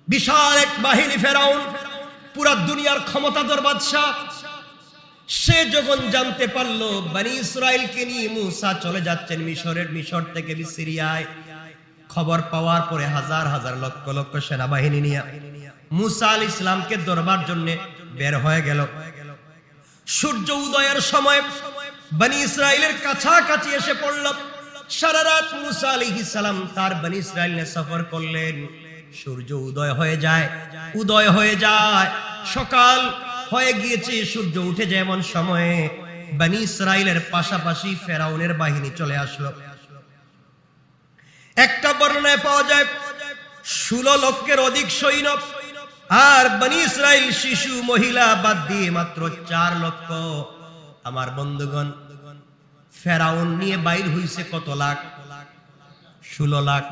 বিশাল এক বাহিনী ফেরাউন, পুরা দুনিয়ার ক্ষমতাধর বাদশা। সে যখন জানতে পারলো বনি ইসরাইলকে নিয়ে মুসা চলে যাচ্ছেন মিশর থেকে সিরিয়ায়, খবর পাওয়ার পরে হাজার হাজার লক্ষ লক্ষ সেনাবাহিনী নিয়ে মুসা আলাইহিস সালামকে ধরবার জন্য বের হয়ে গেল। সূর্য উদয়ের সময় বনি ইসরাইলের কাছাকাছি এসে পড়ল। সারা রাত মুসা আলাইহিস সালাম তার বনি ইসরাইল নিয়ে সফর করলেন। সূর্য উদয় হয়ে যায়, সকাল হয়ে গিয়েছে, সূর্য উঠে যায় এমন সময়ে বনি ইসরাইলের পাশাপাশি ফেরাউনের বাহিনী চলে আসলো। একটা বর্ণনায় পাওয়া যায় 16 লক্ষের অধিক সৈন্য, আর বনি ইসরাইল শিশু মহিলা বাদ দিয়ে মাত্র 4 লক্ষ। আমার বন্ধুগণ, ফেরাউন নিয়ে বাইর হইছে কত লাখ? 16 লাখ।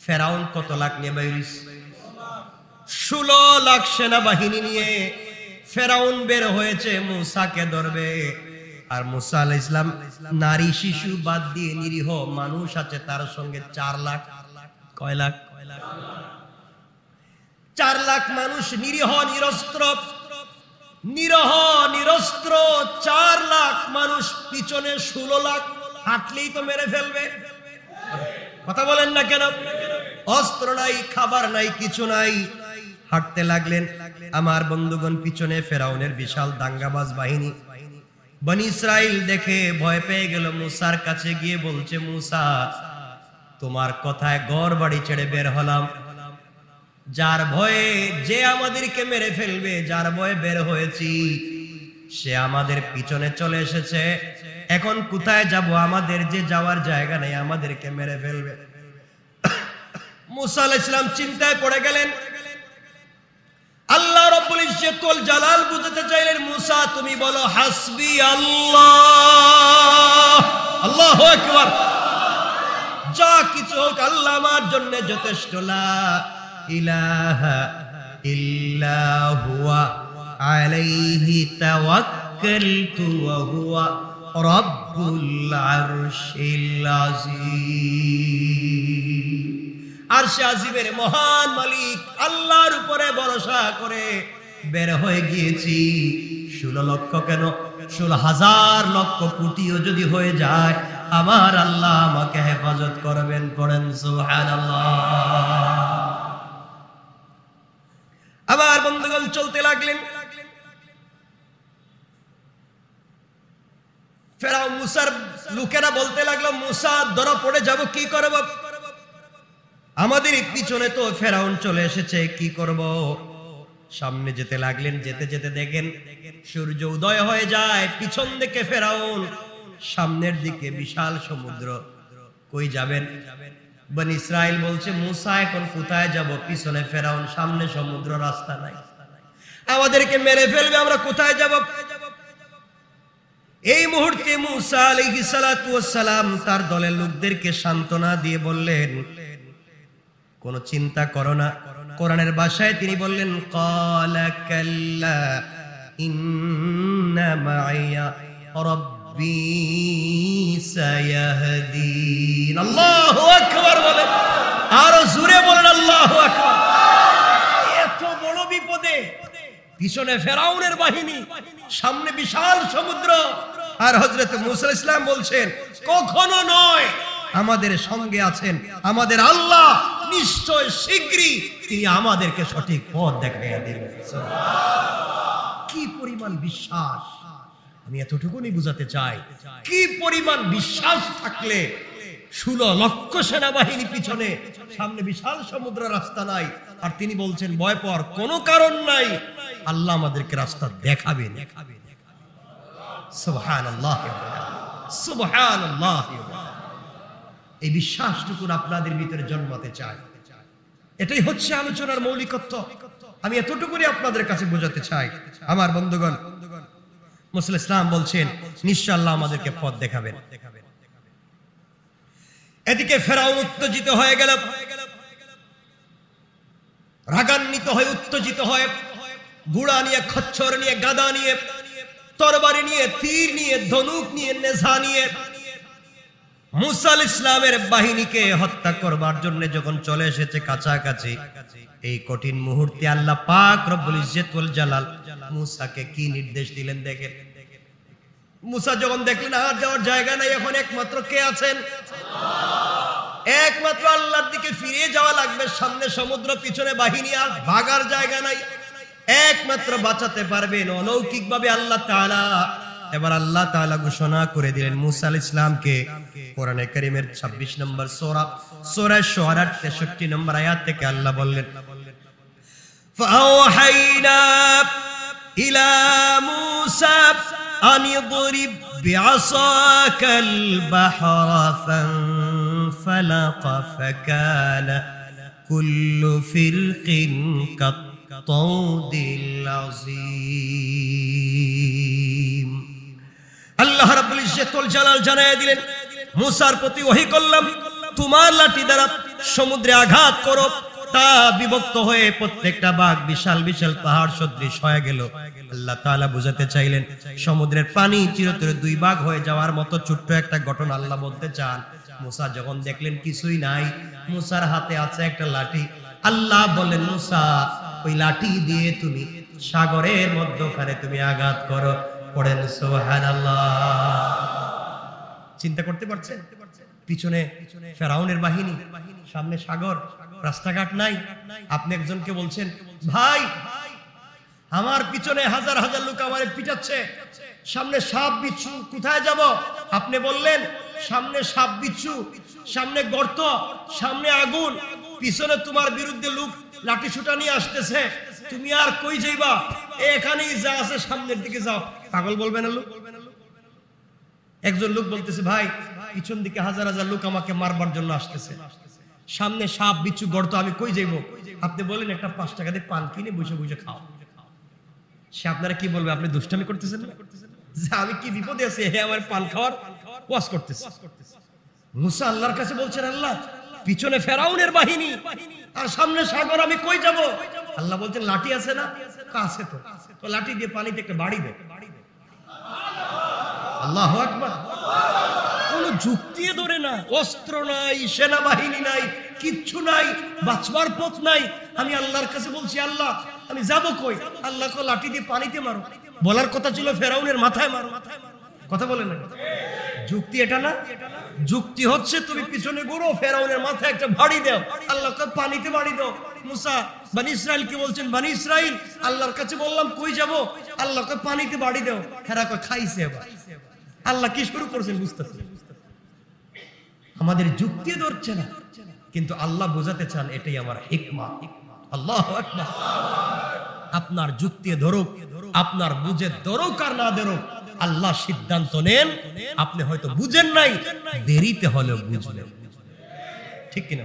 ফেরাউন কত লাখ নিয়ে বাইর হইছে? 16 লাখ সেনাবাহিনী নিয়ে ফেরাউন বের হয়েছে মুসাকে ধরবে। আর মুসা আলাইহিস সালাম নারী শিশু বাদ দিয়ে নিরীহ মানুষ আছে তার সঙ্গে 4 লাখ। কয় লাখ? 4 লাখ মানুষ, নিরীহ নিরস্ত্র 4 লাখ মানুষ, পিছনে 16 লাখ। হাঁটলেই তো মেরে ফেলবে। কথা বলেন না কেন? অস্ত্র নাই, খাবার নাই, কিছু নাই। হাঁটতে লাগলেন। আমার বন্ধুগণ, পিছনে ফেরাউনের বিশাল দাঙ্গাবাজ বাহিনী। বনি ইসরাইল দেখে ভয় পেয়ে গেল। মুসার কাছে গিয়ে বলছে, মুসা, তোমার কথায় ঘর বাড়ি ছেড়ে বের হলাম, যার ভয়ে যে আমাদেরকে মেরে ফেলবে, যার ভয়ে বের হয়েছি, সে আমাদের পিছনে চলে এসেছে। এখন কোথায় যাব? আমাদের যে যাওয়ার জায়গা নেই, আমাদেরকে মেরে ফেলবে। মুসা আলাইহিস সালাম চিন্তায় পড়ে গেলেন। আল্লাহ রাব্বুল ইজ্জতুল জালাল বুঝাতে চাইলেন, মুসা তুমি বলো হাসবি আল্লাহ, আল্লাহু আকবার, যা কিছু হোক আল্লাহ আমার জন্য যথেষ্ট, লা ইলাহা ইল্লা হুয়া আলাইহি তাওয়াক্কালতু ওয়া হুয়া রাব্বুল আরশিল আযীম। আরশে আজিমের মহান মালিক আল্লাহর উপরে ভরসা করে বের হয়ে গিয়েছি। 16 লক্ষ কেন, 16,000 লক্ষ কোটিও যদি হয়ে যায়, আমার আল্লাহ আমাকে হেফাজত করবেন। পড়েন সুবহানাল্লাহ। আবার বন্ধুগণ চলতে লাগলেন। ফেরাউন মুসার লোকেরা বলতে লাগলো, মুসা ধরা পড়ে যাব, কি করব? আমাদের পিছনে তো ফেরাউন চলে এসেছে, কি করব? সামনে যেতে লাগলেন। যেতে যেতে দেখেন সূর্য উদয় হয়ে যায়, পিছন দিকে ফেরাউন, সামনের দিকে বিশাল সমুদ্র। কই যাবেন? বনি ইসরাইল বলছে, মুসা এখন কোথায় যাব? পিছনে ফেরাউন, সামনে সমুদ্র, রাস্তা নাই, আমাদেরকে মেরে ফেলবে, আমরা কোথায় যাব? এই মুহূর্তে মুসা আলাইহিস সালাতু ওয়াস সালাম তার দলের লোকদেরকে সান্ত্বনা দিয়ে বললেন, কোনো চিন্তা করো না। কোরআনের ভাষায় তিনি বললেন, ক্বালা কাল্লা ইন্না মাইয়া রাব্বী সায়াহদিন। আল্লাহু আকবার বলেন, আর জোরে বলেন আল্লাহু আকবার। এত বড় বিপদে, পিছনে ফেরাউনের বাহিনী, সামনে বিশাল সমুদ্র, আর হযরত মুসা আলাইহিস সালাম বলছেন, কখনো নয়, আমাদের সঙ্গে আছেন আমাদের আল্লাহ, নিশ্চয় শীঘ্রই তিনি আমাদেরকে সঠিক পথ দেখাইয়া দেবেন। কি পরিমাণ বিশ্বাস! আমি এতটুকুনি বুঝাতে চাই, কি পরিমাণ বিশ্বাস থাকলে 16 লক্ষ সেনাবাহিনী পিছনে, সামনে বিশাল সমুদ্র, রাস্তা নাই, আর তিনি বলছেন ভয় পাওয়ার কোনো কারণ নাই, আল্লাহ আমাদেরকে রাস্তা দেখাবেন। সুবহানাল্লাহ, সুবহানাল্লাহ। এই বিশ্বাসটুকু আপনাদের ভিতরে জন্মাতে চাই। এটাই হচ্ছে আলোচনার মৌলিকত্ব। আমি এতটুকুনি আপনাদের কাছে বোঝাতে চাই। আমার বন্ধুগণ, মুসা আলাইহিস সালাম বলছেন, নিশ্চয় আল্লাহ আমাদেরকে পথ দেখাবেন। এদিকে ফেরাউন উত্তেজিত হয়ে গেল, রাগান্বিত হয়ে উত্তেজিত হয়ে, ঘোড়া নিয়ে, খচ্চর নিয়ে, গাদা নিয়ে, তরবারি নিয়ে, তীর নিয়ে, ধনুক নিয়ে, নেজা নিয়ে মুসা আলাইহিস সালামের বাহিনীকে হত্যা করবার জন্য যখন চলে এসেছে কাছাকাছি, এই কঠিন মুহূর্তে আল্লাহ পাক রব্বুল ইজ্জত ওয়াল জালাল মুসাকে কি নির্দেশ দিলেন দেখেন। মুসা যখন দেখলেন আর যাওয়ার জায়গা নাই, এখন একমাত্র কে আছেন? একমাত্র আল্লাহর দিকে ফিরে যাওয়া লাগবে। সামনে সমুদ্র, পিছনে বাহিনী, আর ভাগার জায়গা নাই। একমাত্র বাঁচাতে পারবেন অলৌকিক ভাবে আল্লাহ তাআলা। এবার আল্লাহ তাআলা ঘোষণা করে দিলেন মুসা আলাইহিস সালামকে। কোরআনে কারীমের 26 নম্বর সূরা শুআরা 63 নম্বর আয়াত থেকে আল্লাহ বললেন, ফাওহাইনা ইলা মুসা আন ইদরিব বিআসাকাল বাহরা ফানফালাকা ফাকানা কুল্লু ফিরকিন কাত-তাউদিল আযীম। আল্লাহ রাব্বুল ইজ্জত ওয়াল জালাল জানায় দিলেন, মুসার প্রতি ওহী করলাম, তোমার লাঠি দ্বারা সমুদ্রে আঘাত করো। তা বিভক্ত হয়ে প্রত্যেকটা ভাগ বিশাল বিশাল পাহাড় সদৃশ হয়ে গেল। আল্লাহ তাআলা বুঝাতে চাইলেন সমুদ্রের পানি চিরতরে দুই ভাগ হয়ে যাওয়ার মতো ছোট্ট একটা ঘটনা আল্লাহ বলতে চান। মুসা যখন দেখলেন কিছুই নাই, মুসার হাতে আছে একটা লাঠি, আল্লাহ বলেন, মুসা ওই লাঠি দিয়ে তুমি সাগরের মধ্যখানে তুমি আঘাত করো। পড়েন সুবহানাল্লাহ। চিন্তা করতে পারছেন? পিছনে ফেরাউনের বাহিনী, সামনে সাগর, রাস্তাঘাট নাই। আপনি একজনকে বলছেন, ভাই আমার পিছনে হাজার হাজার লোক আমারে পিটাচ্ছে, সামনে সাপ বিচ্ছু, কোথায় যাব? আপনি বললেন সামনে সাপ বিচ্ছু, সামনে গর্ত, সামনে আগুন, পিছনে তোমার বিরুদ্ধে লোক লাঠি ছুটা নিয়ে আসতেছে, তুমি আর কই যাইবা? এখানেই যা আছে সামনের দিকে যাও। পাগল বলবে না লোক? একজন লোক বলতেছে, ভাই পিছন দিকে হাজার হাজার লোক আমাকে মারবার জন্য আসতেছে, সামনে সাপ বিচ্ছু গর্ত, আমি কই যাইবো? আপনি বলেন একটা 5 টাকা দিয়ে পান কিনে বসে বসে খাও। সে আপনারা কি বলবে? আপনি দুষ্টামি করতেছেন না? যে আমি কি বিপদে আছি, হে আমার পান খাওয়ার ওয়াজ করতেছে। মুসা আল্লাহর কাছে বলছেন, আল্লাহ পিছনে ফেরাউনের বাহিনী আর সামনে সাগর, আমি কই যাব? আল্লাহ বলছেন, লাঠি আছে না? কাছে তো লাঠি দিয়ে পানিতে একটা বাড়ি দে। আল্লাহু আকবার। কোন যুক্তি ধরে না, অস্ত্র নাই, সেনাবাহিনী নাই, কিচ্ছু নাই, বাঁচবার পথ নাই। আমি আল্লাহর কাছে বলছি, আল্লাহ আমি যাব কই? আল্লাহ কো লাঠি দিয়ে পানিতে মারো। বলার কথা ছিল ফেরাউনের মাথায় মারো। কথা বলেন না? যুক্তি এটা না। যুক্তি হচ্ছে তুমি পিছনে ঘুরো, ফেরাউনের মাথায় একটা বাড়ি দাও। আল্লাহ কো পানিতে বাড়ি দাও। মুসা বনি ইসরাইল কি বলছেন, বনি ইসরাইল আল্লাহর কাছে বললাম কই যাব? আল্লাহ কো পানিতে বাড়ি দাও। হেরা কো খাইছে। এবার আল্লাহ কি শুরু করেছেন বুঝতেছেন? আমাদের যুক্তি ধরছে না, কিন্তু আল্লাহ বোঝাতে চান এটাই আমার হিকমত। আল্লাহু আকবার। আপনার যুক্তি ধরুক, আপনার বুঝে ধরুক আর না ধরুক, আল্লাহ সিদ্ধান্ত নেন। আপনি হয়তো বুঝেন নাই, দেরিতে হলেও বুঝলেন। ঠিক কিনা?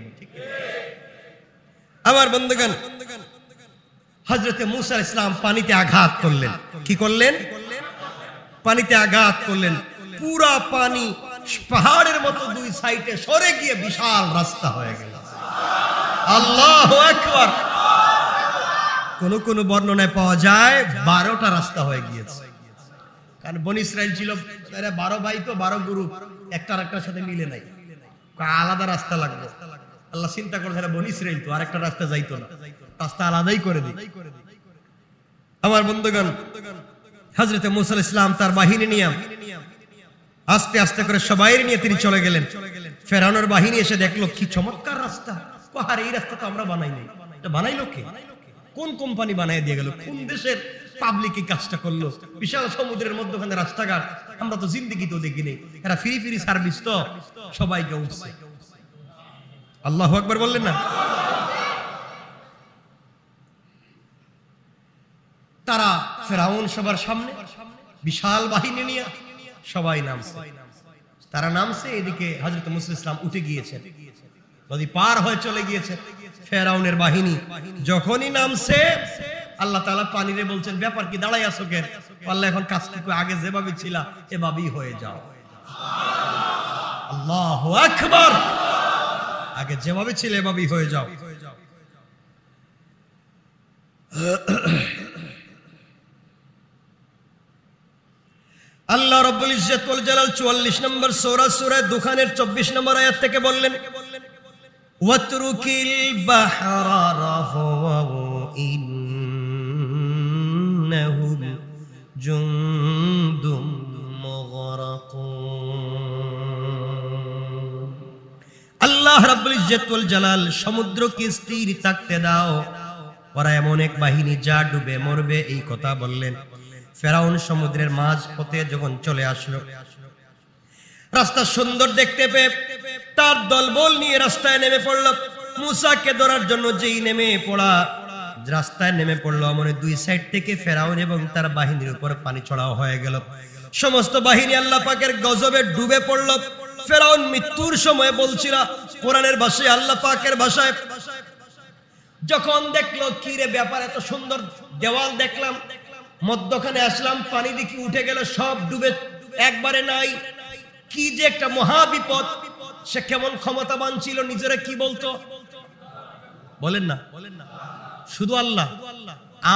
আমার বন্ধুগণ, হযরতে মুসা আলাইহিস সালাম পানিতে আঘাত করলেন। কি করলেন? পানিতে আঘাত করলেন। পুরা পানি পাহাড়ের মতো দুই সাইডে সরে গিয়ে বিশাল রাস্তা হয়ে গেল। আল্লাহু আকবার। কোন বর্ণনায় পাওয়া যায় 12টা রাস্তা হয়ে গিয়েছে। কারণ বনি ইসরাইল ছিল 12 ভাই, তো 12 গ্রুপ, একটা আরেকটার সাথে মিলে নাই, আলাদা রাস্তা লাগবে। আল্লাহ চিন্তা করছে বনি ইসরাইল তো আরেকটা রাস্তা যাইতো না, রাস্তা আলাদাই করে দিই। আমার বন্ধুগণ, হযরতে মুসা আলাইহিস সালাম তার বাহিনী নিয়ে আস্তে আস্তে করে সবাই নিয়ে তিনি চলে গেলেন। ফেরাউনের বাহিনী এসে দেখলো কি চমৎকার রাস্তা, আরে এই রাস্তা তো আমরা বানাই নাই। এটা বানাইলো কে? কোন কোম্পানি বানাই দিয়ে গেল? কোন দেশের পাবলিক এই কাজটা করলো? বিশাল সমুদ্রের মধ্যখানে রাস্তাঘাট, আমরা তো জিন্দেগিতেও দেখিনি। এরা ফ্রি ফ্রি সার্ভিস তো সবাইকে উঠছে। আল্লাহু আকবার বললেন না? তারা ফেরাউন সবার সামনে বিশাল বাহিনী নিয়ে সবাই নামছে। তারা নামছে, এদিকে হযরত মুসা আলাইহিস সালাম উঠে গিয়েছেন, নদী পার হয়ে চলে গিয়েছে। ফেরাউনের বাহিনী যখনই নামছে, আল্লাহ তাআলা পানিরে বলছেন, ব্যাপার কি, দাঁড়াই আছো কেন? আল্লাহ এখন কাজ কি, আগে যেভাবে ছিলা এভাবেই হয়ে যাও। আল্লাহু আকবার। আগে যেভাবে ছিল এভাবেই হয়ে যাও। আল্লাহ আল্লাহ রাব্বুল ইজ্জত ওয়াল জালাল 44 নম্বর সূরা দুখানের 24 নম্বর আয়াত থেকে বললেন, ওয়াতরুকিল বাহরা রাহওয়া ইন্নাহুম জুনদুম মুগরাকুন। আল্লাহ রাব্বুল ইজ্জত ওয়াল জালাল সমুদ্রকে স্থির থাকতে দাও, ওরা এমন এক বাহিনী যা ডুবে মরবে, এই কথা বললেন। ফেরাউন সমুদ্রের মাঝ পথে যখন চলে আসলো, রাস্তা সুন্দর দেখতে পেয়ে তার দলবল নিয়ে রাস্তায় নেমে পড়ল। মুসাকে ধরার জন্য যেই নেমে পড়া রাস্তায় নেমে পড়লো, মানে দুই সাইড থেকে ফেরাউন এবং তার বাহিনীর উপর পানি ছড়াও হয়ে গেল। সমস্ত বাহিনী আল্লাহ পাকের গজবে ডুবে পড়ল। ফেরাউন মৃত্যুর সময় বলছিল কোরআনের ভাষায়, আল্লাহ পাকের ভাষায়, যখন দেখলো কি রে ব্যাপার, এত সুন্দর দেওয়াল দেখলাম, মধ্যখানে আসলাম, পানি দেখি উঠে গেল, সব ডুবে একবারে নাই, কি যে একটা মহাবিপদ। সে কেমন ক্ষমতাবান ছিল, নিজেরা কি বলতো বলেন না, শুধু আল্লাহ,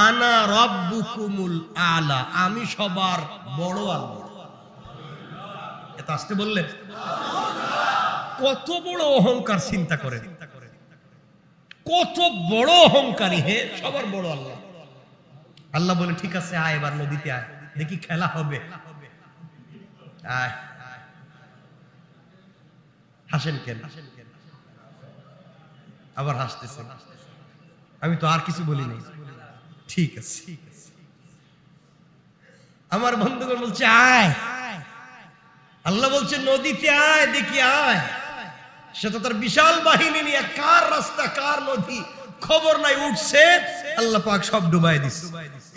আনা রব্বুকুমুল আলা, আমি সবার বড় আল্লাহ। এত আসতে বললেন, কত বড় অহংকার চিন্তা করেন, কত বড় অহংকারী, হে সবার বড় আল্লাহ। আল্লাহ বলে ঠিক আছে আয়, এবার নদীতে আয়, দেখি খেলা হবে। আয়, হাসেন কেন, আবার হাসতেছে, আমি তো আর কিছু বলি নাই। ঠিক আছে, আমার বন্ধুগণ বলছে আয়, আল্লাহ বলছে নদীতে আয়, দেখি আয়। সে তো তার বিশাল বাহিনী নিয়ে, কার রাস্তা কার নদী খবর নাই, উঠছে, আল্লাহ পাক সব ডুবাই দিচ্ছে।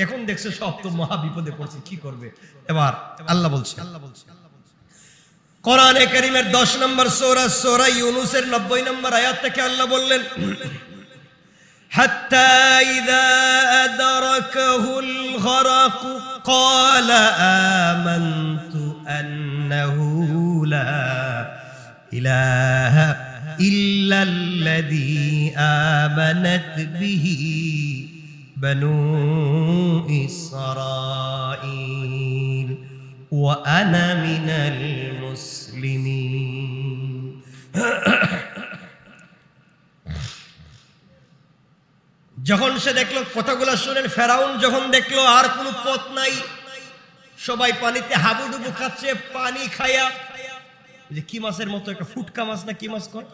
এখন দেখছে সব তো মহা বিপদে পড়ছে, কি করবে এবার? আল্লাহ বলছে কোরআনে কারীমের 10 নম্বর সূরা ইউনূসের 90 নম্বর আয়াত থেকে আল্লাহ বললেন, হাত্তা ইযা আদরাকাহুল গরাক ক্বালা আমানতু আন্নাহু লা ইলাহা ইল্লাল্লাযী আমানাত বিহি বানু ইসরাঈল ওয়া আনা মিনাল মুসলিমিন। যখন সে দেখলো, কথাগুলো শুনেন, ফেরাউন যখন দেখলো আর কোনো পথ নাই, সবাই পানিতে হাবুডুবু খাচ্ছে, পানি খায়া যে কি মাছের মতো একটা ফুটকা মাছ, না কি মাছ কয়,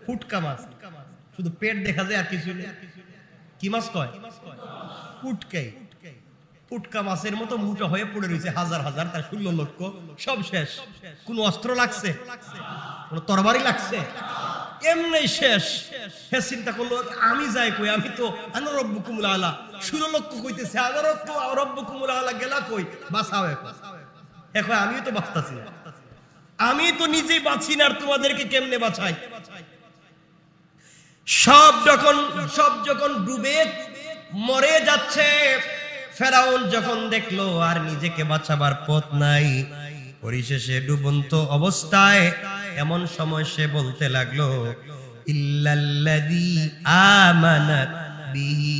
ফুটকা মাছ, শুধু পেট দেখা যায় আর কিছু নেই। কি মাছ কয়? ফুটকাই। ফুটকা মাছের মতো মোটা হয়ে পড়ে রয়েছে, হাজার হাজার, তার 16 লক্ষ, সব শেষ। কোন অস্ত্র লাগছে, কোন তরবারি লাগছে, এমনি শেষ। হে চিন্তা করলো, আমি যাই কই, আমি তো আনা রব্বুকুমুল আলা, 16 লক্ষ কইতেছে, আনা রব্বুকুমুল আলা গেলা কই, বাঁচাও এখন। আমিও তো বাঁচতাছি না, আমি তো নিজেই বাঁচি না, আর তোমাদেরকে কেমনে বাঁচাই? সব যখন ডুবে মরে যাচ্ছে, ফেরাউন যখন দেখলো আর নিজেকে বাঁচাবার পথ নাই, পরিশেষে ডুবন্ত অবস্থায় এমন সময় সে বলতে লাগলো, ইল্লাল্লাযী আমানাত বিহি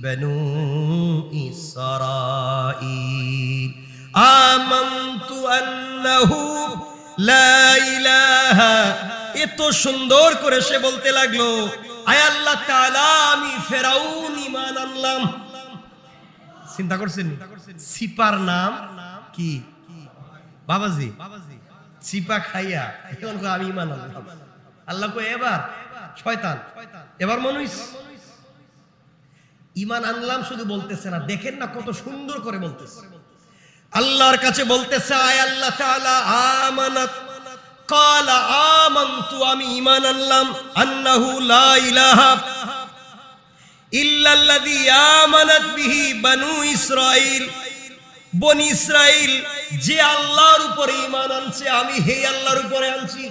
বানু ইসরাঈল আমানতু আন্নাহু লা ইলাহা। এত সুন্দর করে সে বলতে লাগলো, আয় আল্লাহ তাআলা, আমি ফেরাউন ঈমান আনলাম। চিন্তা করছেন, সিপার নাম কি বাবাজি, সিপা খাইয়া এখন আমি ঈমান আনলাম। আল্লাহ কই এবার শয়তান, এবার মানুষ ঈমান আনলাম শুধু বলতেছে না, দেখেন না কত সুন্দর করে বলতেছে। আল্লাহর কাছে বলতেছে, আয় আল্লাহ তাআলা, আমানাত ক্বালা আমানতু, আমি ঈমান আনলাম, আন্নাহু লা ইলাহা ইল্লাল্লাযী আমানাত বিহি বানু ইসরাঈল, বনি ইসরাঈল যে আল্লাহর উপরে ঈমান আনছে, আমি সেই আল্লাহর উপরে আনছি।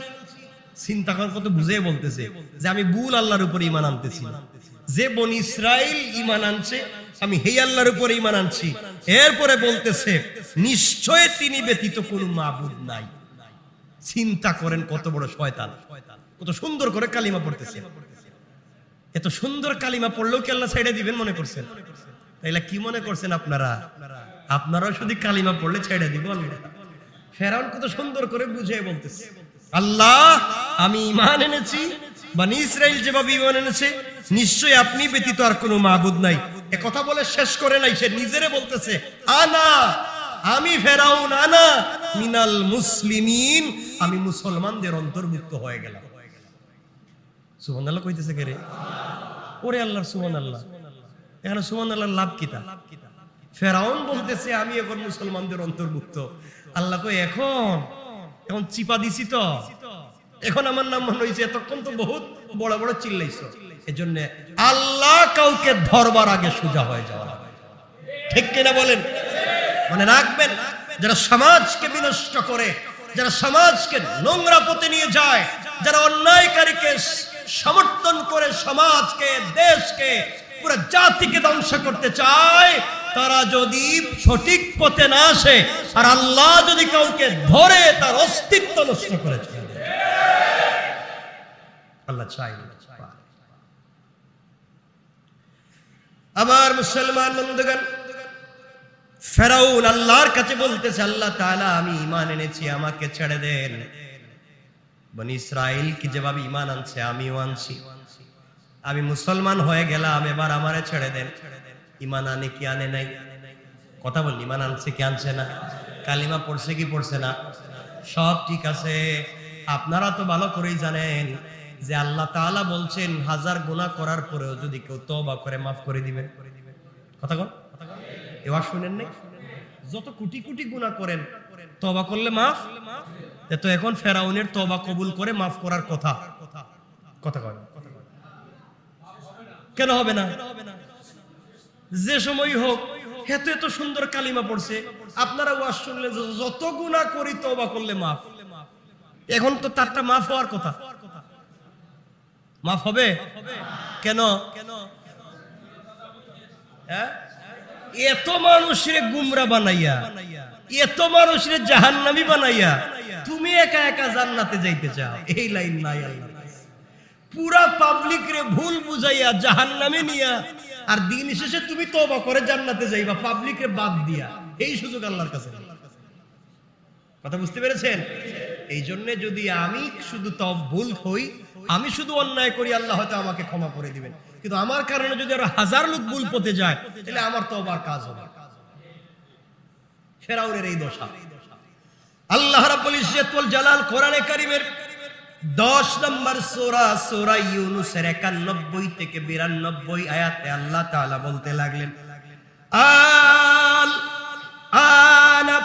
চিন্তা কর, কত বুঝে বলতেছে যে আমি ভুল আল্লাহর উপরে ঈমান আনতেছি না, যে বনি ইসরাঈল ঈমান আনছে, আমি সেই আল্লাহর উপরে ঈমান আনছি। এরপরে বলতেছে, নিশ্চয় তিনি ব্যতীত কোনো মাবুদ নাই। চিন্তা করেন কত বড় শয়তান, কত সুন্দর করে কালিমা পড়তেছে। এত সুন্দর কালিমা পড়লেও কি আল্লাহ ছেড়ে দিবেন মনে করছেন? তাইলে কি মনে করছেন আপনারা? আপনারাও শুধু কালিমা পড়লে ছেড়ে দিব আল্লাহ। ফেরাউন কত সুন্দর করে বুঝিয়ে বলতেছে, আল্লাহ আমি ঈমান এনেছি, বনি ইসরাইল যেভাবে ঈমান এনেছে নিশ্চয়ই আপনি ব্যতীত আর কোনো মাবুদ নাই। এ কথা বলে শেষ করে নাই, সে নিজেরে বলতেছে আমি ফেরাউন আনা মিনাল মুসলিমিন, আমি মুসলমানদের অন্তর্ভুক্ত হয়ে গেলাম। সুবহানাল্লাহ কইতেছে কে রে? ওরে আল্লাহর সুবহানাল্লাহ। এখানে সুবহানাল্লাহর লাভ কিতা? ফেরাউন বলতেছে আমি এখন মুসলমানদের অন্তর্ভুক্ত। আল্লাহ কই এখন চিপা দিছি তো, এখন আমার নাম মনে হইছে, এতক্ষণ তো বহুত বড় বড় চিল্লাইছো। এজন্য আল্লাহ কাউকে ধরবার আগে সোজা হয়ে যাওয়া, ঠিক কিনা বলেন? মনে রাখবেন, যারা সমাজকে বিনষ্ট করে, যারা সমাজকে নোংরা পথে নিয়ে যায়, যারা অন্যায়কারীকে সমর্থন করে সমাজকে, দেশকে, পুরো জাতিকে ধ্বংস করতে চায়, তারা যদি সঠিক পথে না আসে আর আল্লাহ যদি কাউকে ধরে তার অস্তিত্ব নষ্ট করে আল্লাহ চাই না। আমার মুসলমান বন্ধুগণ, ফেরাউন আল্লাহর কাছে বলতেছে, আল্লাহ তাআলা আমি ঈমান এনেছি, আমাকে ছেড়ে দেন। বনি ইসরাইল কি যেভাবে ঈমান আনছে আমিও আনছি, আমি মুসলমান হয়ে গেলাম, এবার আমারে ছেড়ে দেন। ঈমান আনে কি আনে নাই? কথা বল, ঈমান আনছে কি আনছে না? কালিমা পড়ছে কি পড়ছে না? সব ঠিক আছে। আপনারা তো ভালো করেই জানেন যে আল্লাহ তাআলা বলছেন 1000 গুনাহ করার পরেও যদি কেউ তওবা করে মাফ করে দিবেন। কথা বল, এবার শুনেন নাই? যত কোটি কোটি গুনাহ করেন তওবা করলে মাফ। তো এখন ফেরাউনের তওবা কবুল করে মাফ করার কথা, কথা কয় কেন হবে না? যে সময় হোক, এত এত সুন্দর কালিমা পড়ছে, আপনারা ওয়াজ শুনলেন যত গুনাহ করি তওবা করলে মাফ। এখন তো তারটা মাফ হওয়ার কথা, মাফ হবে কেন? এত মানুষের গুমরা বানাইয়া, এত মানুষের জাহান্নামী বানাইয়া তুমি একা একা জান্নাতে যাইতে চাও, এই লাইন নাই আল্লাহ। পুরা পাবলিক রে ভুল বুঝাইয়া জাহান্নামে নিয়া আর দিন শেষে তুমি তওবা করে জান্নাতে যাইবা, পাবলিক রে বাদ দিয়া। এই সুযোগ আল্লাহর কাছে। কথা বুঝতে পেরেছেন? এই জন্য যদি আমি শুধু ভুল হই, আমি শুধু অন্যায় করি, আল্লাহ হয়তো আমাকে ক্ষমা করে দিবেন, কিন্তু আমার কারণে যদি আরো 1000 লোক ভুল পথে যায়, তাহলে আমার তওবার কাজ হবে। ফেরাউনের এই দশা। আল্লাহ রাব্বুল ইজ্জত ওয়াল জালাল কোরআনে কারীমের 10 নম্বর সূরা, সূরা ইউনূসের 91 থেকে 92 আয়াতে আল্লাহ তাআলা বলতে লাগলেন, আল আনা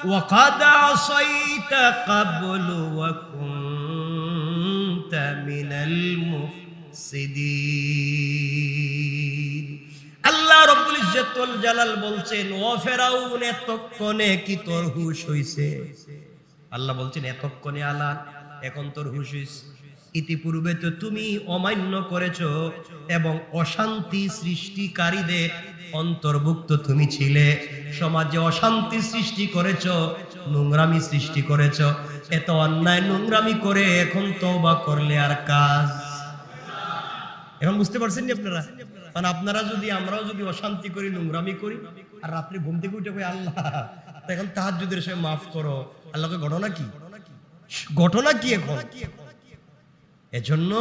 ওয়া ক্বাদ আসাইতা ক্বাবলু ওয়া কুনতা মিনাল মুফসিদিন। আল্লাহ রাব্বুল ইজ্জত ওয়াল জালাল বলছেন, ও ফেরাউন এতক্ষণে কি তোর হুঁশ হইছে? আল্লাহ বলছেন এতক্ষণে আলান, এখন তোর হুঁশ হইছে। ইতিপূর্বে তো তুমি অমান্য করেছো এবং অশান্তি সৃষ্টিকারীদের অন্তর্ভুক্ত তুমি ছিলে। সমাজে অশান্তি সৃষ্টি করেছো, নোংরামি সৃষ্টি করেছো। এত অন্যায় নোংরামি করে এখন তওবা করলে আর কাজ। এখন বুঝতে পারছেন নি আপনারা? কারণ আপনারা যদি, আমরাও যদি অশান্তি করি, নোংরামি করি, আর রাত্রে ঘুম থেকে উঠে কই আল্লাহ এখন তাহাজ্জুদের সময় মাফ করো, আল্লাহকে ঘটনা কি? ঘটনা কি এখন? এজন্য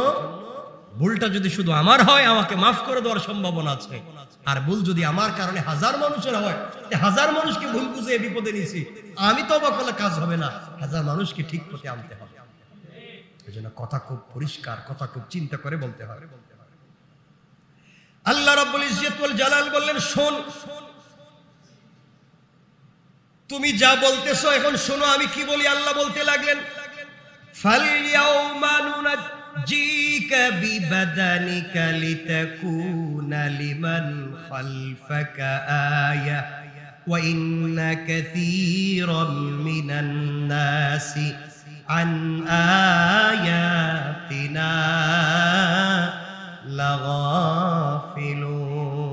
ভুলটা যদি শুধু আমার হয়, আমাকে মাফ করে দেওয়ার সম্ভাবনা আছে। আর ভুল যদি আমার কারণে 1000 মানুষের হয়, 1000 মানুষকে ভুল বুঝে বিপদে নিয়েছি, আমি তওবা করলে কাজ হবে না, 1000 মানুষকে ঠিক পথে আনতে হবে। এজন্য কথা খুব পরিষ্কার, কথা খুব চিন্তা করে বলতে হবে। আল্লাহ রাব্বুল ইজ্জত ওয়াল জালাল বললেন, শোন, তুমি যা বলতেছো এখন শোনো আমি কি বলি। আল্লাহ বলতে লাগলেন, ফালইয়াউমা নুনাজ্জিকা বিবাদানিকা লিতাকুনা লিমান খালফাকা আয়া ওয়া ইন্না কাসীরাম মিনান নাসি আন আয়াতিনা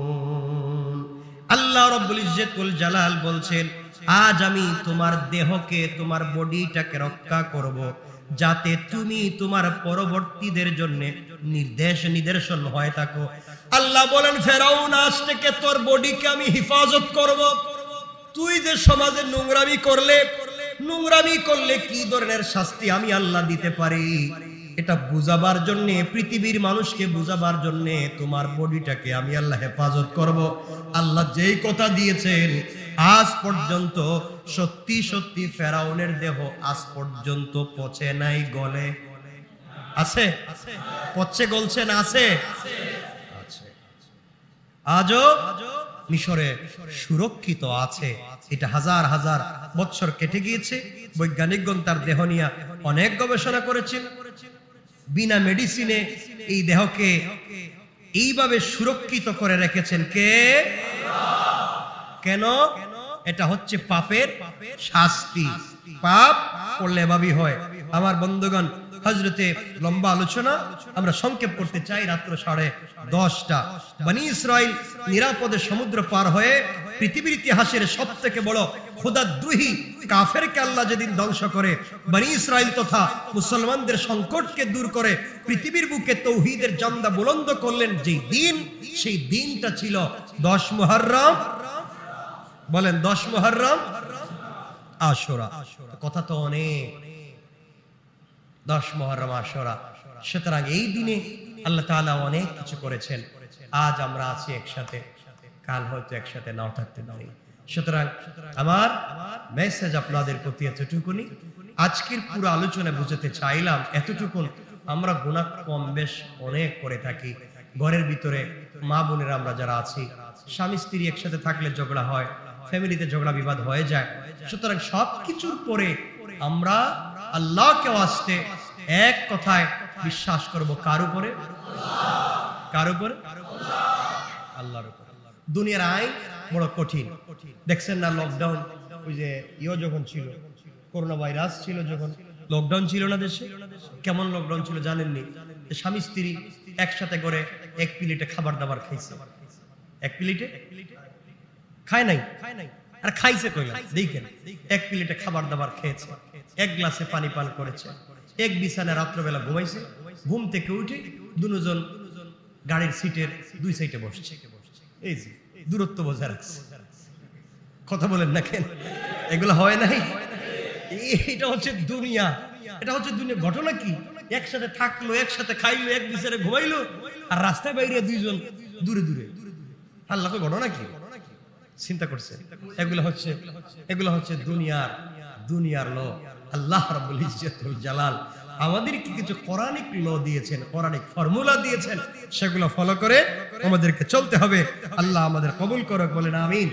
লাগাফিলুন। আল্লাহ রাব্বুল ইজ্জত ওয়াল জালাল বলছেন, আজ আমি তোমার দেহকে, তোমার বডিটাকে রক্ষা করব, যাতে তুমি তোমার পরবর্তীদের জন্য নিদর্শন হয়ে থাকো। আল্লাহ বলেন, ফেরাউন আজ থেকে তোর বডিকে আমি হেফাজত করব, তুই যে সমাজে নোংরামি করলে কি ধরনের শাস্তি আমি আল্লাহ দিতে পারি, এটা বুঝাবার জন্য, পৃথিবীর মানুষকে বুঝাবার জন্য তোমার বডিটাকে আমি আল্লাহ হেফাজত করব। আল্লাহ যেই কথা দিয়েছেন, আজ পর্যন্ত সত্যি সত্যি ফেরাউনের দেহ আজ পর্যন্ত পচে নাই, গলে আছে, পচে গলছে না, আছে। আজও মিশরে সুরক্ষিত আছে। এটা হাজার হাজার বছর কেটে গিয়েছে। বৈজ্ঞানিকগণ তার দেহ নিয়ে অনেক গবেষণা করেছেন। বিনা মেডিসিনে এই দেহকে এইভাবে সুরক্ষিত করে রেখেছেন কে? কেন? এটা হচ্ছে পাপের শাস্তি। পাপ করলে এভাবেই হয়। আমার বন্ধুগণ, হযরতে লম্বা আলোচনা আমরা সংক্ষেপ করতে চাই। রাত্র 10:30 বনি ইসরাইল নিরাপদে সমুদ্র পার হয়ে পৃথিবীর ইতিহাসের সবথেকে বড় খোদাদ্রোহী কাফেরকে আল্লাহ যেদিন ধ্বংস করে, বনি ইসরাইল তথা মুসলমানদের সংকটকে দূর করে পৃথিবীর বুকে তৌহিদের জান্দা বুলন্দ করলেন যেই দিন, সেই দিনটা ছিল 10 মুহররম। বলেন 10 মুহররম আশুরা। কথা তো অনেক, 10 মুহররম আশুরা। সুতরাং এই দিনে আল্লাহ তাআলা অনেক কিছু করেছেন। আজ আমরা আছি একসাথে, কাল হয়তো একসাথে নাও থাকতে পারি। সুতরাং আমার মেসেজ আপনাদের প্রতি এতটুকুনি। আজকের পুরো আলোচনা বুঝাতে চাইলাম এতটুকু, আমরা গুনাহ কম বেশ অনেক করে থাকি। ঘরের ভিতরে মা বোনেরা আমরা যারা আছি, স্বামী স্ত্রী একসাথে থাকলে ঝগড়া হয়, ফ্যামিলিতে ঝগড়া বিবাদ হয়ে যায়। সুতরাং সবকিছুর পরে আমরা আল্লাহকে ওয়াস্তে এক কথায় বিশ্বাস করব, কার উপরে? কার উপরে? আল্লাহর উপরে। দুনিয়ার আইন বড় কঠিন। দেখছেন না লকডাউন, ওই যে যখন ছিল করোনা ভাইরাস ছিল, যখন লকডাউন ছিল না দেশে, কেমন লকডাউন ছিল জানেননি? স্বামী স্ত্রী একসাথে করে এক প্লেটে খাবার দাবার খাইছে। এক প্লেটে খায় নাই, আর খাইছে কইলা দেখেন, এক প্লেটে খাবার দাবার খেয়েছে, এক গ্লাসে পানি পান করেছে, এক বিছানায় রাত্রবেলা ঘুমাইছে, ঘুম থেকে উঠে দুজন গাড়ির সিটের দুই সাইডে বসছে। এই যে দূরত্ব বজায় রাখছে। কথা বলেন না কেন? এগুলো হয় নাই? এটা হচ্ছে দুনিয়া। এটা হচ্ছে দুনিয়া। ঘটনা কি? একসাথে থাকলো, একসাথে খাইলো, এক বিছানায় ঘুমাইলো, আর রাস্তায় বাইরে দুইজন দূরে দূরে। আল্লাহকে ঘটনা কি চিন্তা করছে? এগুলো হচ্ছে দুনিয়ার ল। আল্লাহ রাব্বুল ইজ্জতুল জালাল আমাদেরকে কিছু কোরআনিক ল দিয়েছেন, কোরআনিক ফর্মুলা দিয়েছেন, সেগুলো ফলো করে আমাদেরকে চলতে হবে। আল্লাহ আমাদের কবুল করুক, বলেন আমিন।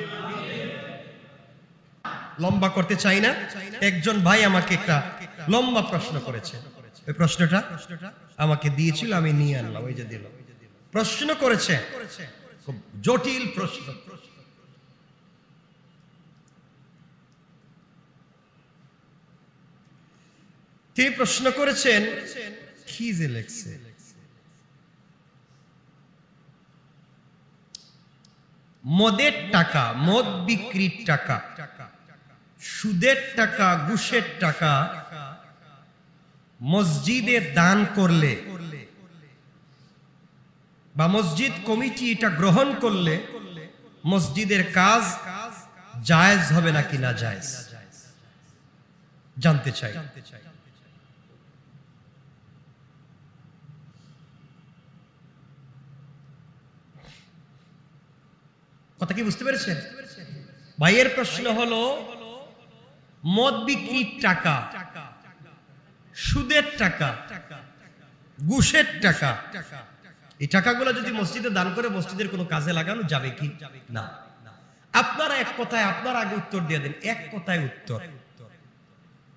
লম্বা করতে চাই না। একজন ভাই আমাকে একটা লম্বা প্রশ্ন করেছে। ওই প্রশ্নটা আমাকে দিয়েছিল, আমি নিয়ে আনলাম, ওই যে দিল। প্রশ্ন করেছে, খুব জটিল প্রশ্ন। তিনি প্রশ্ন করেছেন, কি যে লেখছে, মদের টাকা, মদ বিক্রির টাকা, সুদের টাকা, ঘুষের টাকা মসজিদে দান করলে বা মসজিদ কমিটি এটা গ্রহণ করলে মসজিদের কাজ জায়েজ হবে নাকি না জায়েজ জানতে চাই। কথা কি বুঝতে পেরেছেন? ভাইয়ের প্রশ্ন হলো, মদ বিক্রির টাকা, সুদের টাকা, ঘুষের টাকা, এই টাকাগুলো যদি মসজিদে দান করে মসজিদের কোনো কাজে লাগানো যাবে কি না? আপনারা এক কথায়, আপনারা আগে উত্তর দিয়ে দেন। এক কথায় উত্তর,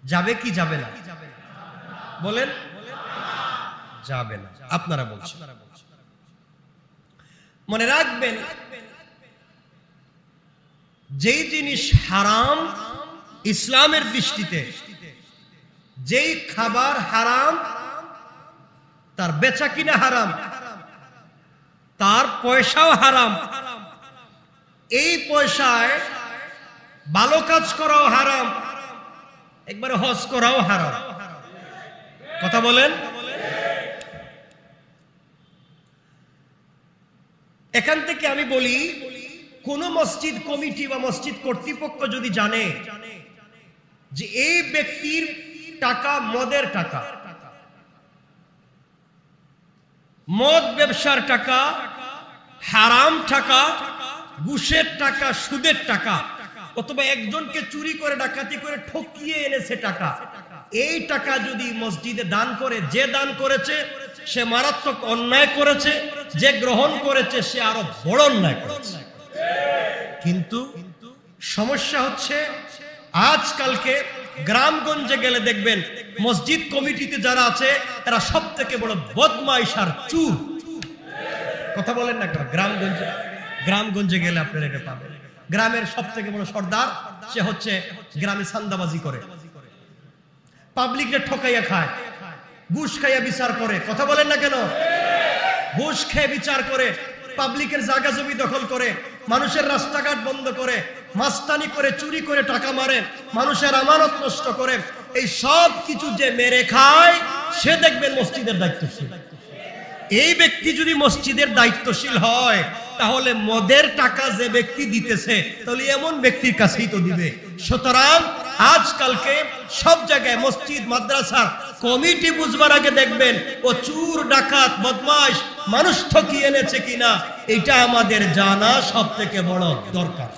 যাবে কি যাবে না? বলেন। যাবে না। আপনারা বলছেন। মনে রাখবেন, যেই জিনিস হারাম ইসলামের দৃষ্টিতে, যেই খাবার হারাম, তার বেচা কিনা হারাম, তার পয়সাও হারাম, এই পয়সায় ভালো কাজ করাও হারাম, একবারে হজ করাও হারাম। কথা বলেন। এখান থেকে আমি বলি, কোন মসজিদ কমিটি বা মসজিদ কর্তৃপক্ষ যদি জানে যে এই ব্যক্তির টাকা মদের টাকা, মদ ব্যবসার টাকা, হারাম টাকা, ঘুষের টাকা, সুদের টাকা, অথবা একজনকে চুরি করে ডাকাতি করে ঠকিয়ে এনেছে টাকা, এই টাকা যদি মসজিদে দান করে, যে দান করেছে সে মারাত্মক অন্যায় করেছে, যে গ্রহণ করেছে সে আরো বড় অন্যায় করেছে। কিন্তু সমস্যা হচ্ছে আজকালকে গ্রামগঞ্জে গেলে দেখবেন মসজিদ কমিটিতে যারা আছে এরা সব থেকে বড় বদমাইশ আর চুর। কথা বলেন না, গ্রামগঞ্জে গেলে আপনারা এটা পাবেন। গ্রামের সব থেকে বড় সর্দার সে হচ্ছে গ্রামে চান্দাবাজি করে, পাবলিককে ঠকাইয়া খায়, ঘুষ খাইয়া বিচার করে। কথা বলেন না কেন? ঘুষ খেয়ে বিচার করে, পাবলিকের জায়গা জমি দখল করে, মানুষের রাস্তাঘাট বন্ধ করে, মাস্তানি করে, চুরি করে টাকা মারে, মানুষের আমানত নষ্ট করে। এই সব কিছু যে মেরে খায় সে দেখবেন মসজিদের দায়িত্বশীল। এই ব্যক্তি যদি মসজিদের দায়িত্বশীল হয় তাহলে মদের টাকা যে ব্যক্তি দিতেছে তাহলে এমন ব্যক্তির কাছেই তো দিবে। সুতরাং আজকালকে সব জায়গায় মসজিদ মাদ্রাসার কমিটি বুঝবার আগে দেখবেন ও চুর, ডাকাত, বদমাইশ মানুষ ঠকিয়ে এনেছে কিনা এটা আমাদের জানা সব থেকে বড় দরকার।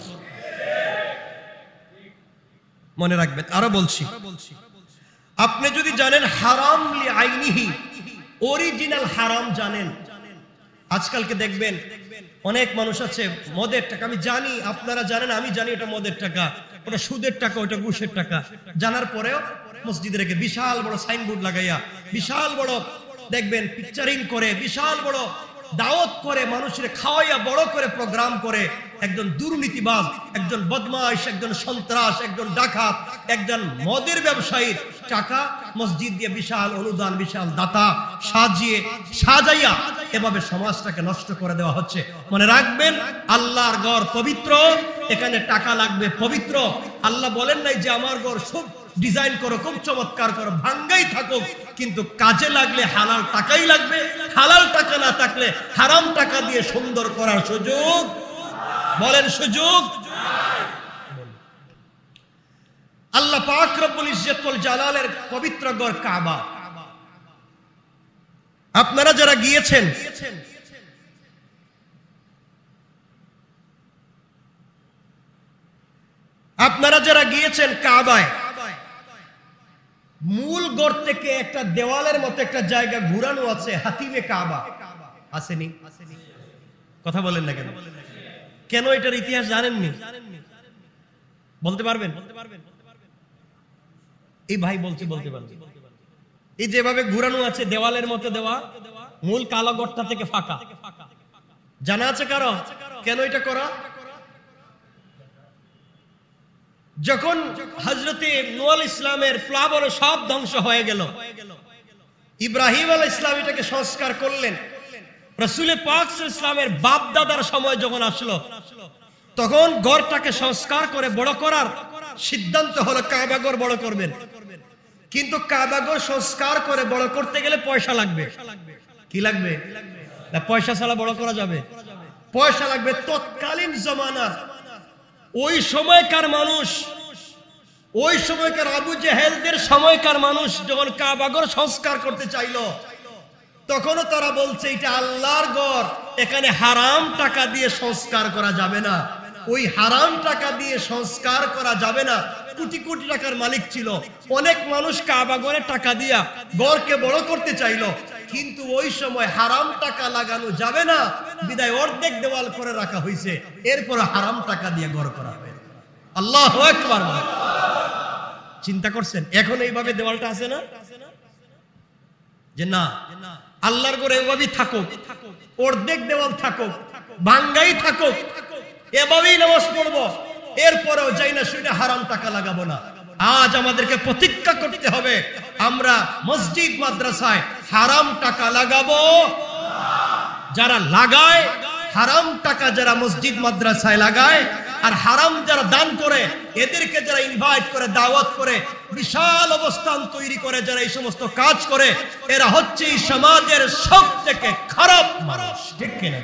মনে রাখবেন। আরো বলছি, আপনি যদি জানেন হারাম লি আইনিহি, অরিজিনাল হারাম জানেন। আজকালকে দেখবেন অনেক মানুষ আছে মদের টাকা, আমি জানি আপনারা জানেন, আমি জানি এটা মদের টাকা, ওটা সুদের টাকা, ওটা ঘুষের টাকা, জানার পরেও মসজিদে রেখে বিশাল বড় সাইনবোর্ড লাগাইয়া, বিশাল বড় দেখবেন পিকচারিং করে, বিশাল বড় দাওয়াত করে, মানুষের খাওয়াইয়া বড় করে প্রোগ্রাম করে। একজন দুর্নীতিবাজ, একজন বদমাইশ, একজন সন্ত্রাস, একজন ডাকাত, একজন মদের ব্যবসায়ীর টাকা মসজিদ দিয়ে বিশাল অনুদান, বিশাল দাতা সাজাইয়া এভাবে সমাজটাকে নষ্ট করে দেওয়া হচ্ছে। মনে রাখবেন আল্লাহর ঘর পবিত্র, এখানে টাকা লাগবে পবিত্র। আল্লাহ বলেন নাই যে আমার ঘর সব ডিজাইন করো, খুব চমৎকার করো, ভাঙ্গাই থাকুক, কিন্তু কাজে লাগলে হালাল টাকাই লাগবে। হালাল টাকা না থাকলে হারাম টাকা দিয়ে সুন্দর করার সুযোগ, বলেন সুযোগ। আল্লাহ পাক রব্বুল ইজ্জতুল জালালের পবিত্র ঘর কাবা, আপনারা যারা গিয়েছেন কাবায়, মূল ঘর থেকে একটা দেওয়ালের মতো একটা জায়গা ঘুরানো আছে, হাতিমে কাবা আসেনি? কথা বলেন না কেন? কেন এটার ইতিহাস জানেননি? বলতে পারবেন? এই ভাই বলতে পারবেন। এই যেভাবে ঘুরানো আছে দেওয়ালের মতো দেওয়া, মূল কালো ঘরটা থেকে ফাঁকা, জানা আছে কারো কেন এটা করা? যখন হযরতে নূহ আলাইহিস সালামের প্লাবনে সব ধ্বংস হয়ে গেল, ইব্রাহিম আলাইহিস সালাম এটাকে সংস্কার করলেন। রাসূল পাক সাল্লাল্লাহু আলাইহি ওয়াসাল্লামের বাপ দাদার সময় যখন আসলো, তখন ঘরটাকে সংস্কার করে বড় করার সিদ্ধান্ত হলো কাবা ঘর বড় করবেন। কিন্তু কাবা ঘর সংস্কার করে বড় করতে গেলে পয়সা লাগবে। কি লাগবে? না পয়সা ছাড়া বড় করা যাবে? পয়সা লাগবে। তৎকালীন জমানার ওই সময়কার মানুষ, ওই সময়কার আবু জেহেলদের সময়কার মানুষ যখন কাবা ঘর সংস্কার করতে চাইলো, তখনও তারা বলছে এটা আল্লাহর ঘর, এখানে হারাম টাকা দিয়ে সংস্কার করা যাবে না। ওই হারাম টাকা দিয়ে সংস্কার করা যাবে না। কোটি কোটি টাকার মালিক ছিল, অনেক মানুষ কাবা ঘরে টাকা দিয়া ঘরকে বড় করতে চাইলো, কিন্তু ওই সময় হারাম টাকা লাগানো যাবে না বিদায় অর্ধেক দেওয়াল করে রাখা হয়েছে, এরপর হারাম টাকা দিয়ে ঘর করা হবে। আল্লাহু আকবার। চিন্তা করছেন এখন এইভাবে দেওয়ালটা আছে না? যে না আল্লাহর ঘরে এভাবেই থাকুক, অর্ধেক দেওয়াল থাকুক, ভাঙ্গাই থাকুক, এভাবেই নামাজ পড়বো, এরপরেও যাই না শুনে হারাম টাকা লাগাবো না। আজ আমাদেরকে প্রতিজ্ঞা করতে হবে আমরা মসজিদ মাদ্রাসায় হারাম টাকা লাগাবো। যারা লাগায় হারাম টাকা, যারা মসজিদ মাদ্রাসায় লাগায় আর হারাম যারা দান করে, এদেরকে যারা ইনভাইট করে, দাওয়াত করে, বিশাল অবস্থান তৈরি করে, যারা এই সমস্ত কাজ করে, এরা হচ্ছে এই সমাজের সবথেকে খারাপ মানুষ। ঠিক কিনা?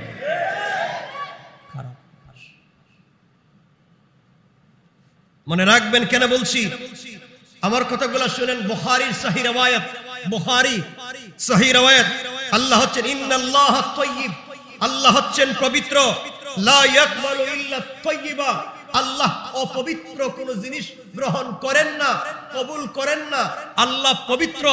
খারাপ। মনে রাখবেন কেন বলছি, আমার কথাগুলো শুনেন। বুখারীর সহিহ riwayat, বুখারী সহিহ riwayat, আল্লাহ হচ্ছেন ইন্নাল্লাহ তাইয়্যিব, আল্লাহ হচ্ছেন পবিত্র, লা ইয়াকবালু ইল্লা তাইয়্যিবা, আল্লাহ অপবিত্র কোন জিনিস গ্রহণ করেন না, কবুল করেন না। আল্লাহ পবিত্র,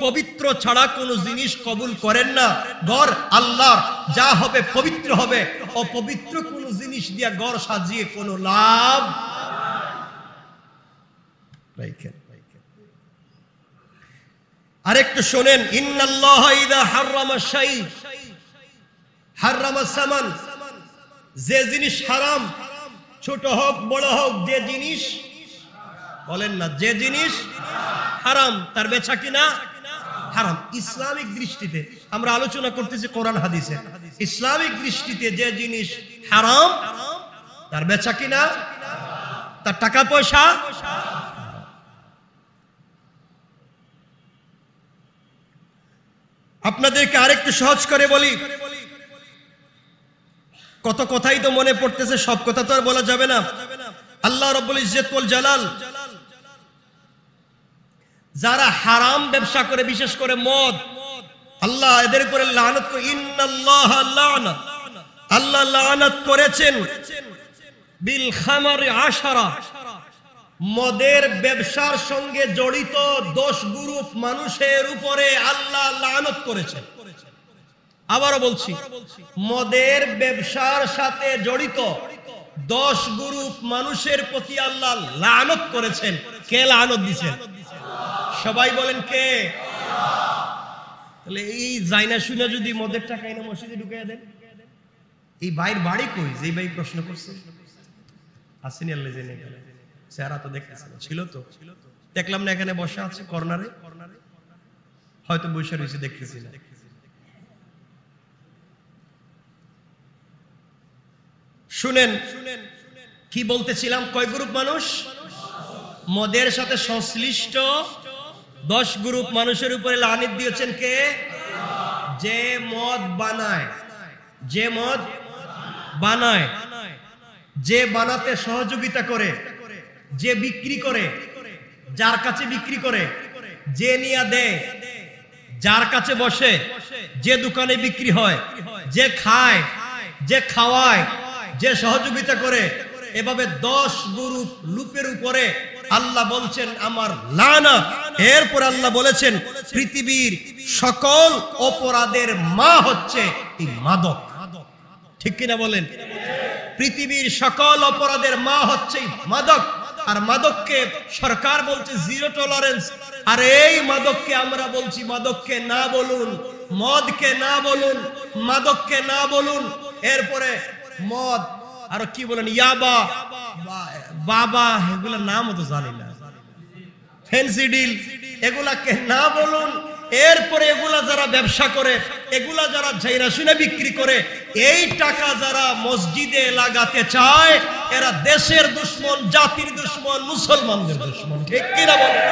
পবিত্র ছাড়া কোন জিনিস কবুল করেন না। ঘর আল্লাহর, যা হবে পবিত্র হবে, অপবিত্র কোন জিনিস দিয়া ঘর সাজিয়ে কোনো লাভ রাইখেন। আরেকটু শোনেন, ইন্নাল্লাহ ইযা হাররামা শাই হাররামা সামান, যে জিনিস হারাম, ছোট হোক বড় হোক, যে জিনিস, বলেন না, যে জিনিস হারাম তার বেচা কিনা হারাম। ইসলামিক দৃষ্টিতে আমরা আলোচনা করতেছি কোরআন হাদিসে, ইসলামিক দৃষ্টিতে যে জিনিস হারাম তার বেচা কিনা, তার টাকা পয়সা। আপনাদেরকে আরেকটু সহজ করে বলি, কত কথাই তো মনে পড়তেছে, সব কথা তো আর বলা যাবে না। আল্লাহ রাব্বুল ইজ্জত ওয়াল জালাল যারা হারাম ব্যবসা করে, বিশেষ করে মদ, আল্লাহ এদের উপরে লানত করে, ইন্নাল্লাহ লা'না, আল্লাহ লানত করেছেন বিল খামারি আশারা, মদের ব্যবসার সঙ্গে জড়িত 10 গ্রুপ মানুষের উপরে আল্লাহ লানত করেছেন। আবারও বলছি, মদের ব্যবসার সাথে জড়িত 10 গ্রুপ মানুষের প্রতি আল্লাহ লানত করেছেন। কে লানত দিয়েছেন? সবাই বলেন কে? তাহলে এই জাইনা শুনে যদি মদের টাকা এনে মসজিদে ঢুকিয়ে দেন, এই ভাইয়ের বাড়ি কই? যে ভাই প্রশ্ন করছে আসেনি, আল্লাহ জেনে গেলেন, চেহারা তো দেখতেছেন, ছিল তো, দেখলাম না এখানে বসে আছে কর্নারে, হয়তো বসে রয়েছে, দেখতেছি না। শুনেন কি বলতেছিলাম, কয় গ্রুপ মানুষ? মদের সাথে সংশ্লিষ্ট 10 গ্রুপ মানুষের উপরে লানত দিয়েছেন কে? যে মদ বানায়, যে মদ বানায়, যে বানাতে সহযোগিতা করে, যে বিক্রি করে, যার কাছে বিক্রি করে, যে নিয়া দেয়, যার কাছে বসে, যে দোকানে বিক্রি হয়, যে খায়, যে খাওয়ায়, যে সহযোগিতা করে, এভাবে 10 গ্রুপ লুপের উপরে আল্লাহ বলছেন আমার লানা। এরপর আল্লাহ বলেছেন পৃথিবীর সকল অপরাধের মা হচ্ছে এই মাদক। ঠিক কিনা বলেন? পৃথিবীর সকল অপরাধের মা হচ্ছে মাদক। আর মাদককে সরকার বলছে জিরো টলারেন্স। আর এই মাদককে আমরা বলছি মাদককে না বলুন, মদকে না বলুন, মাদককে না বলুন। এরপরে মদ, আর কি বলেন, ইয়াবা, বাবা, এগুলোর নামও তো জানি না, ফেন্সিডিল, এগুলাকে না বলুন। এরপরে এগুলা যারা ব্যবসা করে, এগুলা যারা জাইরা শুনে বিক্রি করে, এই টাকা যারা মসজিদে লাগাতে চায়, এরা দেশের দুশ্মন, জাতির দুশ্মন, মুসলমানদের দুশ্মন। ঠিক কিনা বলেন?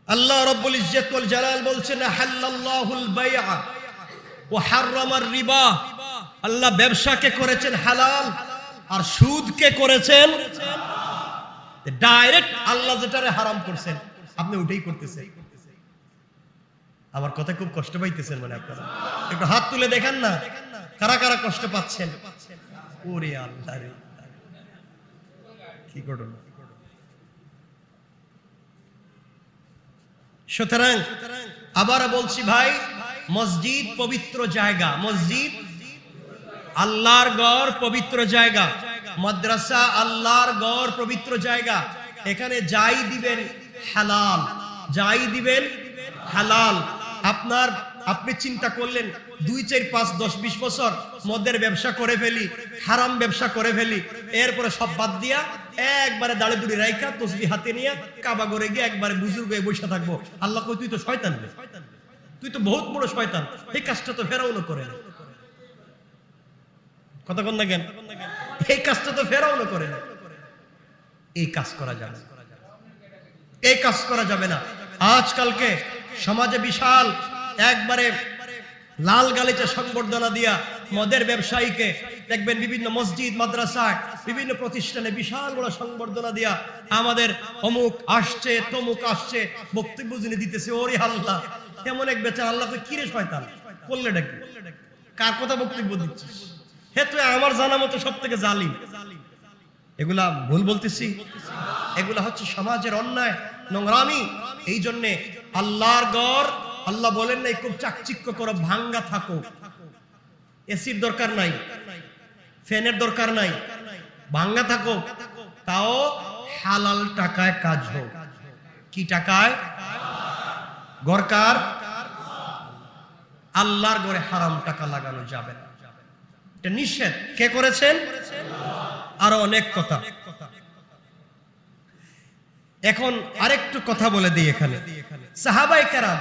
আল্লাহ রাব্বুল ইজ্জত ওয়াল জালাল বলছেন হাল্লাল্লাহুল বাইআ ওয়া হাররামার রিবা, আল্লাহ ব্যবসাকে করেছেন হালাল আর সুদকে করেছেন ডাইরেক্ট। আল্লাহ যেটারে হারাম করছেন আপনি ওটাই করতেছেন। আমার কথা খুব কষ্ট পাইতেছেন মানে আপনারা? একটু হাত তুলে দেখেন না কারা কারা কষ্ট পাচ্ছেন। ওরে আল্লাহ রে, কি ঘটনা! সুতরাং আবার বলছি ভাই, মসজিদ পবিত্র জায়গা, মসজিদ আল্লাহর ঘর, পবিত্র জায়গা। মাদ্রাসা আল্লাহর ঘর, পবিত্র জায়গা। এখানে যাই দিবেন হালাল, যাই দিবেন হালাল। আপনি চিন্তা করলেন 2, 4, 5, 10, 20 বছর মদের ব্যবসা করে ফেলি, হারাম ব্যবসা করে ফেলি, এরপরে সব বাদ দিয়া একবারে দাড়ি দুড়ি রাইখা তসবিহ হাতে নিয়ে কাবা ঘরে গিয়ে একবারে বুজুর্গ হয়ে বসে থাকবো। আল্লাহ কই তুই তো শয়তান রে, তুই তো বহুত বড় শয়তান। এই কাজটা তো ফেরাউনও করে না। কথা কন না কেন? এই কাজটা তো ফেরাউনও করে না। এই কাজ করা যাবে না, এই কাজ করা যাবে না। আজকালকে সমাজে বিশাল একবারে লাল গালিচা সংবর্ধনা দিয়া মদের ব্যবসায়ীকে দেখবেন বিভিন্ন মসজিদ মাদ্রাসায় বিভিন্ন প্রতিষ্ঠানে বিশাল বড় সংবর্ধনা দিয়া আমাদের অমুক আসছে তমুক আসছে বক্তব্য যিনি দিতেছে ওরে আল্লাহ, এমন এক বেচারা আল্লাহকে কিরে শয়তান করলে ডাকি, কার কথা বক্তব্য দিচ্ছিস? হে তুই আমার জানা মতো সব থেকে জালিম। এগুলা ভুল বলতেছি? এগুলা হচ্ছে সমাজের অন্যায়, নোংরামি। এই জন্যে আল্লাহর ঘর আল্লাহ বলেন নাই খুব চাকচিক্য করো, ভাঙ্গা থাকো, এসির দরকার নাই, ফ্যানের দরকার নাই, ভাঙ্গা থাকো, তাও হালাল টাকায় কাজ হোক। কি টাকায়? গরকার আল্লাহর ঘরে হারাম টাকা লাগানো যাবে না, এটা নিষেধ। কে করেছেন? আরো অনেক কথা। এখন আরেকটু কথা বলে দিই এখানে। সাহাবায়ে কেরাম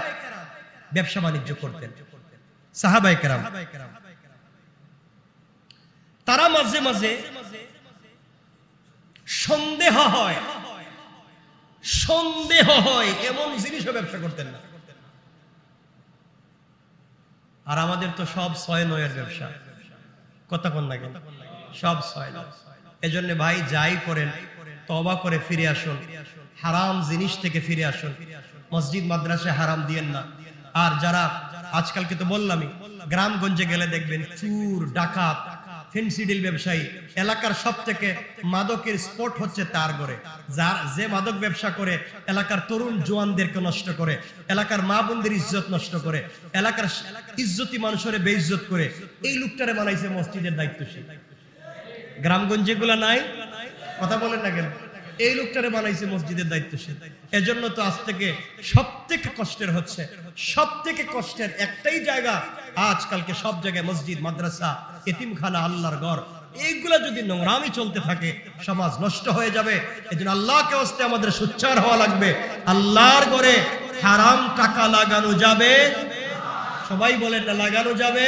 ব্যবসা বাণিজ্য করতেন। সাহাবায়ে কেরাম তারা মাঝে মাঝে সন্দেহ হয় এমন জিনিসও ব্যবসা করতেন না। আর আমাদের তো সব 6-9 ব্যবসা, কতক্ষণ লাগে সব 6। এজন্য ভাই যাই করেন তওবা করে ফিরে আসুন, হারাম জিনিস থেকে ফিরে আসুন, মসজিদ মাদ্রাসায় হারাম দিয়েন না। আর যারা আজকালকে তো বললামই, গ্রামগঞ্জে গেলে দেখবেন চুর ডাকাত ফেন্সিডিল ব্যবসায়ী, এলাকার সব থেকে মাদকের স্পট হচ্ছে তার ঘরে। যে মাদক ব্যবসা করে এলাকার তরুণ জওয়ানদেরকে নষ্ট করে, এলাকার মা বোনদের ইজ্জত নষ্ট করে, এলাকার ইজ্জতি মানুষের বেইজ্জত করে, এই লোকটারে বানাইছে মসজিদের দায়িত্বশীল। গ্রামগঞ্জে গুলা নাই, কথা বলেন না কেন? এই লোকটারে বানাইছে মসজিদের দায়িত্বশীল। এজন্য তো আজ থেকে সব থেকে কষ্টের হচ্ছে, সব থেকে কষ্টের একটাই জায়গা আজকালকে সব জায়গায় মসজিদ মাদ্রাসা এতিমখানা আল্লাহর ঘর, এইগুলা যদি নোংরামি চলতে থাকে সমাজ নষ্ট হয়ে যাবে। এজন্য আল্লাহকে ওয়াস্তে আমাদের সোচ্চার হওয়া লাগবে। আল্লাহর ঘরে হারাম টাকা লাগানো যাবে, সবাই বলেন না লাগানো যাবে।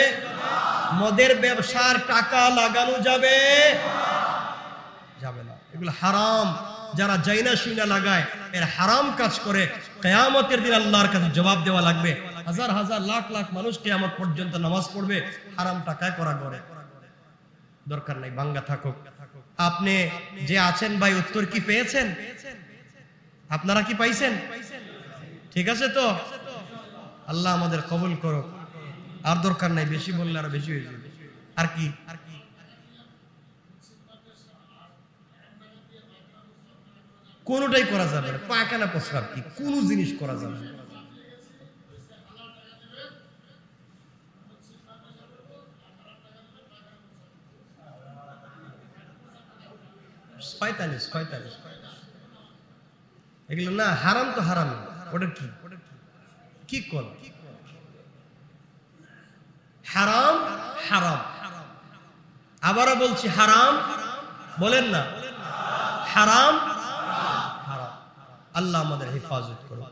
মদের ব্যবসার টাকা লাগানো যাবে যাবে না, এগুলো হারাম। যারা জাইনা শুইনা লাগায় এর হারাম কাজ করে, কিয়ামতের দিন আল্লাহর কাছে জবাব দেওয়া লাগবে। হাজার হাজার লাখ লাখ মানুষ কিয়ামত পর্যন্ত নামাজ পড়বে হারাম টাকায় করা করে। দরকার নাই, ভাঙ্গা থাকুক। আপনি যে আছেন ভাই, উত্তর কি পেয়েছেন? আপনারা কি পাইছেন? ঠিক আছে তো? আল্লাহ আমাদের কবুল করুক। আর দরকার নাই, বেশি বললে আরো বেশি হয়ে যাবে। আর কি কোনটাই করা যাবে না, পায়খানা প্রস্রাব কি কোন জিনিস করা যাবে না। 45 এগুলো না, হারাম তো হারাম। ওটা কি কি কর? হারাম হারাম, আবারও বলছি হারাম, বলেন না হারাম হারাম। আল্লাহ আমাদের হেফাজত করুন।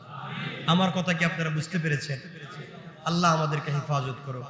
আমার কথা কি আপনারা বুঝতে পেরেছেন? আল্লাহ আমাদেরকে হেফাজত করুন।